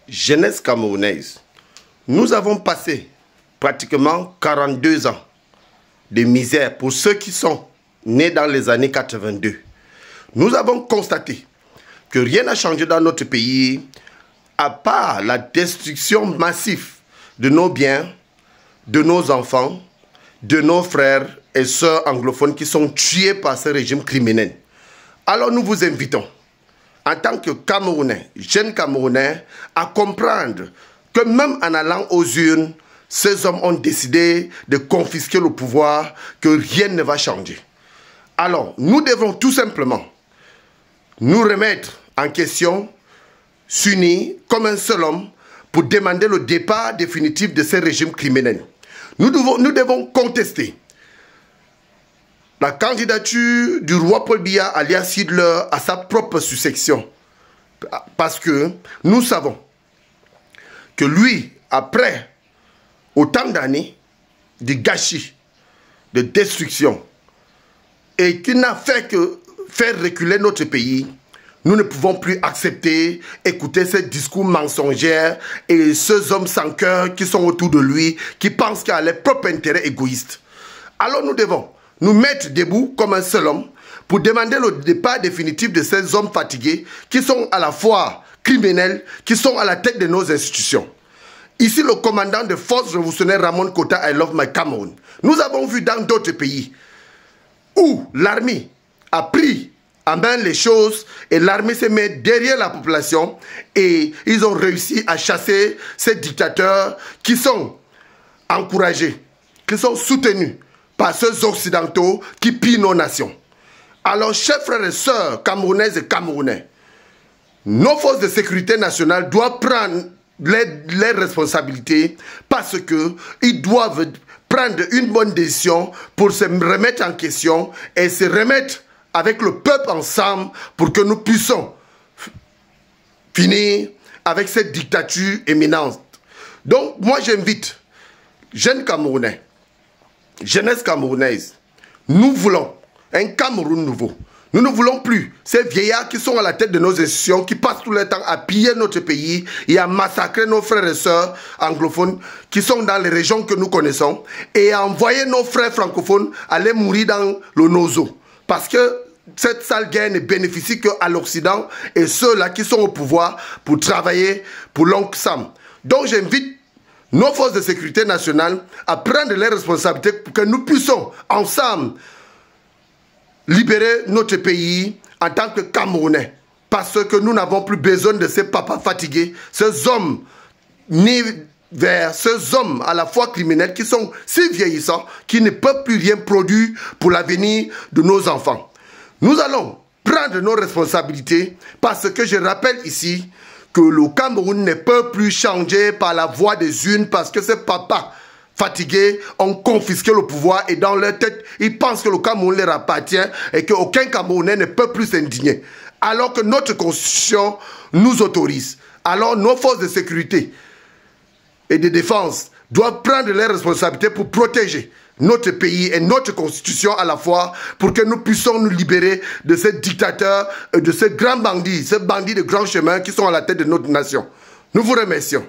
jeunesse camerounaise, nous avons passé pratiquement 42 ans de misère pour ceux qui sont nés dans les années 82. Nous avons constaté que rien n'a changé dans notre pays à part la destruction massive de nos biens, de nos enfants, de nos frères et sœurs anglophones qui sont tués par ce régime criminel. Alors nous vous invitons, en tant que Camerounais, jeunes Camerounais, à comprendre que même en allant aux urnes, ces hommes ont décidé de confisquer le pouvoir, que rien ne va changer. Alors, nous devons tout simplement nous remettre en question, s'unir comme un seul homme pour demander le départ définitif de ces régimes criminels. Nous devons contester la candidature du roi Paul Biya alias Hitler à sa propre succession. Parce que nous savons que lui, après autant d'années de gâchis, de destruction, et qui n'a fait que faire reculer notre pays, nous ne pouvons plus accepter, écouter ces discours mensongers et ces hommes sans cœur qui sont autour de lui, qui pensent qu'à leur propre intérêt égoïste. Alors nous devons nous mettre debout comme un seul homme pour demander le départ définitif de ces hommes fatigués qui sont à la fois criminels, qui sont à la tête de nos institutions. Ici, le commandant de force révolutionnaire Ramon Kota, I love my Cameroun. Nous avons vu dans d'autres pays où l'armée a pris en main les choses et l'armée se met derrière la population et ils ont réussi à chasser ces dictateurs qui sont encouragés, qui sont soutenus par ceux occidentaux qui pillent nos nations. Alors, chers frères et sœurs camerounaises et camerounais, nos forces de sécurité nationale doivent prendre les responsabilités parce qu'ils doivent prendre une bonne décision pour se remettre en question et se remettre avec le peuple ensemble pour que nous puissions finir avec cette dictature éminente. Donc, moi j'invite, jeunes Camerounais, jeunesse camerounaise, nous voulons un Cameroun nouveau. Nous ne voulons plus ces vieillards qui sont à la tête de nos institutions, qui passent tout le temps à piller notre pays et à massacrer nos frères et sœurs anglophones qui sont dans les régions que nous connaissons et à envoyer nos frères francophones aller mourir dans le Nozo. Parce que cette sale guerre ne bénéficie qu'à l'Occident et ceux-là qui sont au pouvoir pour travailler pour l'oncle Sam. Donc j'invite nos forces de sécurité nationale à prendre les responsabilités pour que nous puissions ensemble libérer notre pays en tant que Camerounais. Parce que nous n'avons plus besoin de ces papas fatigués, ces hommes nés vers ces hommes à la fois criminels qui sont si vieillissants qui ne peuvent plus rien produire pour l'avenir de nos enfants. Nous allons prendre nos responsabilités parce que je rappelle ici que le Cameroun ne peut plus changer par la voie des urnes parce que ces papas fatigués ont confisqué le pouvoir et dans leur tête, ils pensent que le Cameroun leur appartient et qu'aucun Camerounais ne peut plus s'indigner. Alors que notre constitution nous autorise. Alors nos forces de sécurité et de défense doivent prendre les responsabilités pour protéger notre pays et notre constitution à la fois pour que nous puissions nous libérer de ces dictateurs, de ces grands bandits, ces bandits de grands chemins qui sont à la tête de notre nation. Nous vous remercions.